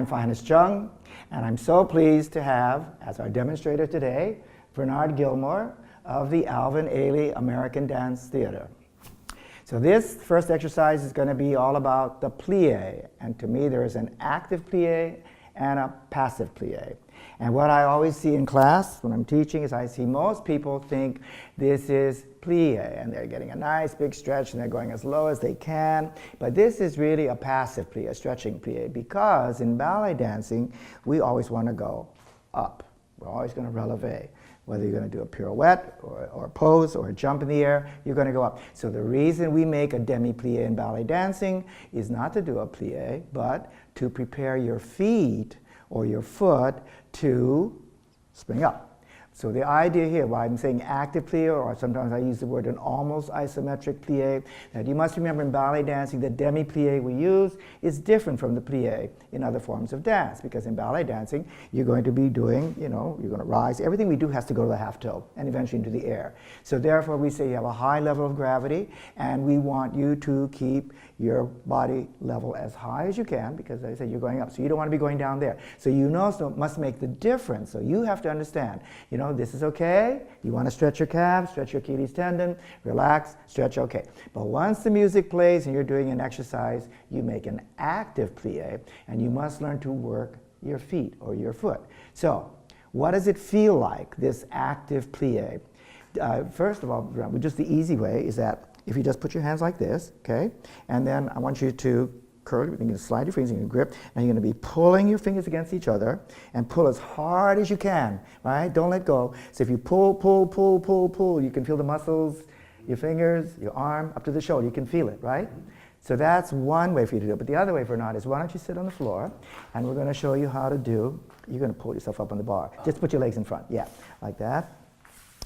finest Jhung, and I'm so pleased to have, as our demonstrator today, Bernard Gilmore of the Alvin Ailey American Dance Theater. So this first exercise is going to be all about the plie, and to me there is an active plie and a passive plie. And what I always see in class when I'm teaching is I see most people think this is plie, and they're getting a nice big stretch and they're going as low as they can. But this is really a passive plie, a stretching plie, because in ballet dancing we always want to go up. We're always going to relevé. Whether you're going to do a pirouette or a pose or a jump in the air, you're going to go up. So the reason we make a demi-plié in ballet dancing is not to do a plié, but to prepare your feet or your foot to spring up. So the idea here, why I'm saying active plie, or sometimes I use the word an almost isometric plie, that you must remember in ballet dancing the demi-plie we use is different from the plie in other forms of dance, because in ballet dancing you're going to be doing, you're going to rise. Everything we do has to go to the half toe and eventually into the air. So therefore we say you have a high level of gravity, and we want you to keep your body level as high as you can, because as I said, you're going up, so you don't want to be going down there. So you also must make the difference. So you have to understand, this is okay. You want to stretch your calves, stretch your Achilles tendon, relax, stretch, okay. But once the music plays and you're doing an exercise, you make an active plie, and you must learn to work your feet or your foot. So what does it feel like, this active plie? First of all, just the easy way is that if you just put your hands like this, okay, and then I want you to curl, you're going to slide your fingers, you're going to grip, and you're going to be pulling your fingers against each other, and pull as hard as you can, right? Don't let go. So if you pull, pull, pull, pull, pull, you can feel the muscles, your fingers, your arm, up to the shoulder, you can feel it, right? So that's one way for you to do it. But the other way, Bernard, is why don't you sit on the floor, and we're going to show you how to do, you're going to pull yourself up on the bar. Just put your legs in front, yeah, like that.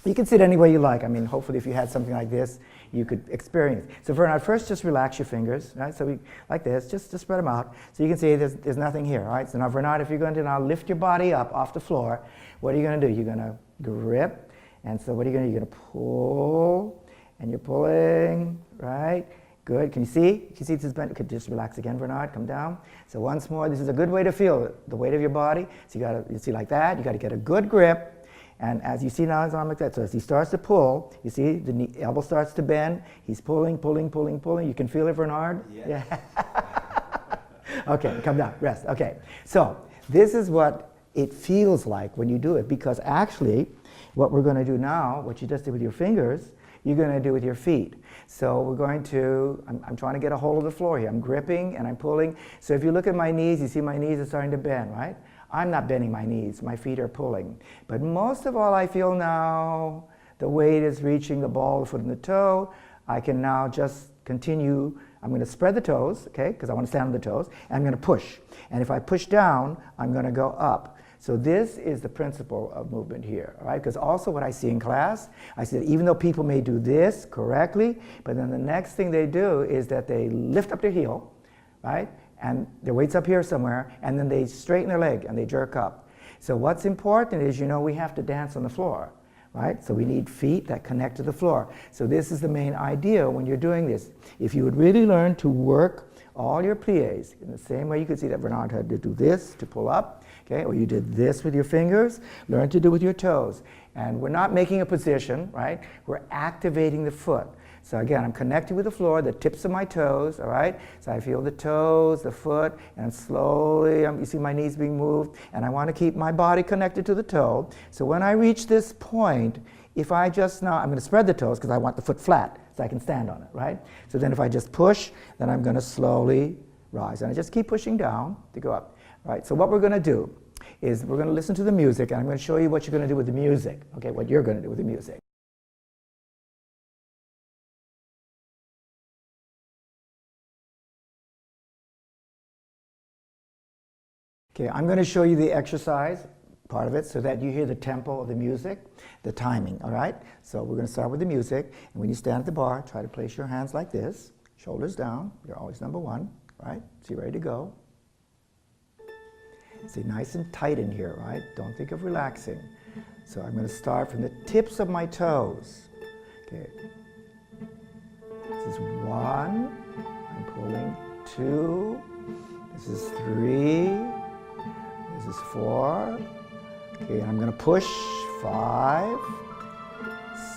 You can sit any way you like. I mean, hopefully if you had something like this, you could experience. So Bernard, first just relax your fingers, right? So we, like this, just spread them out. So you can see there's nothing here, right? So now Bernard, if you're going to now lift your body up off the floor, what are you going to do? You're going to grip, and so what are you going to do? You're going to pull, and you're pulling, right? Good, can you see? Can you see this bend? Okay, just relax again, Bernard, come down. So once more, this is a good way to feel the weight of your body. So you see like that, you got to get a good grip. And as you see now his arm like that, so as he starts to pull, you see the knee, elbow starts to bend, he's pulling, pulling, pulling, pulling. You can feel it, Bernard? Yeah. Okay, come down, rest, okay. So this is what it feels like when you do it, because actually what we're going to do now, what you just did with your fingers, you're going to do with your feet. So we're going to, I'm trying to get a hold of the floor here. I'm gripping and I'm pulling. So if you look at my knees, you see my knees are starting to bend, right? I'm not bending my knees, my feet are pulling. But most of all I feel now, the weight is reaching the ball, the foot, and the toe. I can now just continue. I'm going to spread the toes, okay, because I want to stand on the toes, and I'm going to push. And if I push down, I'm going to go up. So this is the principle of movement here, all right? Because also what I see in class, I see that even though people may do this correctly, but then the next thing they do is that they lift up their heel, right? And their weight's up here somewhere, and then they straighten their leg and they jerk up. So what's important is, we have to dance on the floor, right? So we need feet that connect to the floor. So this is the main idea when you're doing this. If you would really learn to work all your pliés in the same way you could see that Bernard had to do this to pull up, okay? Or you did this with your fingers, learn to do with your toes. And we're not making a position, right? We're activating the foot. So again, I'm connecting with the floor, the tips of my toes, all right? So I feel the toes, the foot, and slowly, you see my knees being moved, and I want to keep my body connected to the toe. So when I reach this point, if I just now, I'm going to spread the toes because I want the foot flat so I can stand on it, right? So then if I just push, then I'm going to slowly rise. And I just keep pushing down to go up, right? So what we're going to do is we're going to listen to the music, and I'm going to show you what you're going to do with the music, okay, what you're going to do with the music. Okay, I'm going to show you the exercise, part of it, so that you hear the tempo of the music, the timing, all right? So we're going to start with the music, and when you stand at the bar, try to place your hands like this, shoulders down, you're always number one, right? So you're ready to go. Stay nice and tight in here, right? Don't think of relaxing. So I'm going to start from the tips of my toes. Okay. This is 1, I'm pulling, 2, this is 3, This is 4. Okay, and I'm going to push. 5,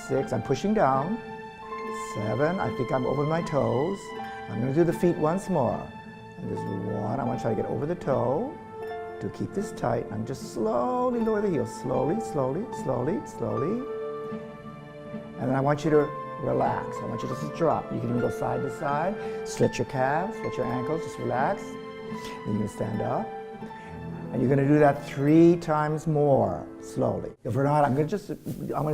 6, I'm pushing down. 7, I think I'm over my toes. I'm going to do the feet once more. And this is 1, I want to try to get over the toe to keep this tight. I'm just slowly lower the heels. Slowly, slowly, slowly, slowly. And then I want you to relax. I want you to just drop. You can even go side to side. Stretch your calves, stretch your ankles, just relax. Then you can stand up. And you're going to do that 3 times more, slowly. If we're not, I'm going to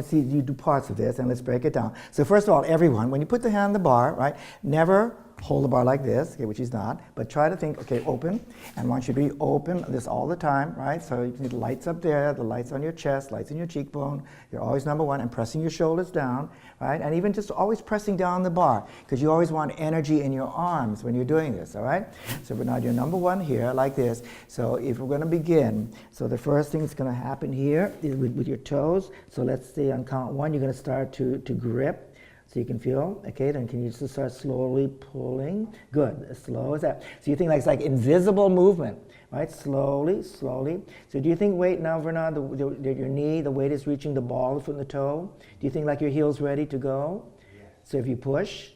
see you do parts of this, and let's break it down. So first of all, everyone, when you put the hand on the bar, right, never hold the bar like this, okay, which is not, but try to think, okay, open, and I want you to be open this all the time, right? So you need the lights up there, the lights on your chest, lights in your cheekbone. You're always number 1, and pressing your shoulders down, right? And even just always pressing down the bar, because you always want energy in your arms when you're doing this, all right? So Bernard, you're number 1 here, like this. So if we're going to begin, so the first thing that's going to happen here is with your toes. So let's say on count 1, you're going to start to grip. So you can feel, okay, then can you just start slowly pulling? Good, as slow as that. So you think like it's like invisible movement, right? Slowly, slowly. So do you think weight now, Bernard, your knee, the weight is reaching the ball from the toe? Do you think like your heel's ready to go? Yes. So if you push,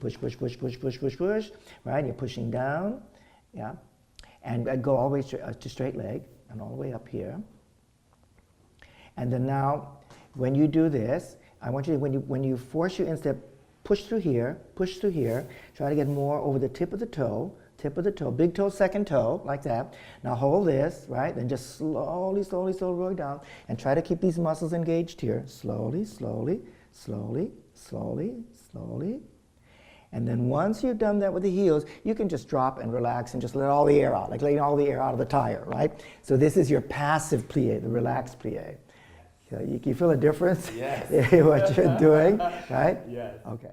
push, right? You're pushing down, yeah. And go all the way to straight leg and all the way up here. And then now, when you do this, I want you to, when you force your instep, push through here, try to get more over the tip of the toe, big toe, second toe, like that. Now hold this, right? Then just slowly roll down, and try to keep these muscles engaged here. Slowly. And then once you've done that with the heels, you can just drop and relax and just let all the air out, like letting all the air out of the tire, right? So this is your passive plie, the relaxed plie. So you feel a difference? Yes. In what you're doing, right? Yes. Okay.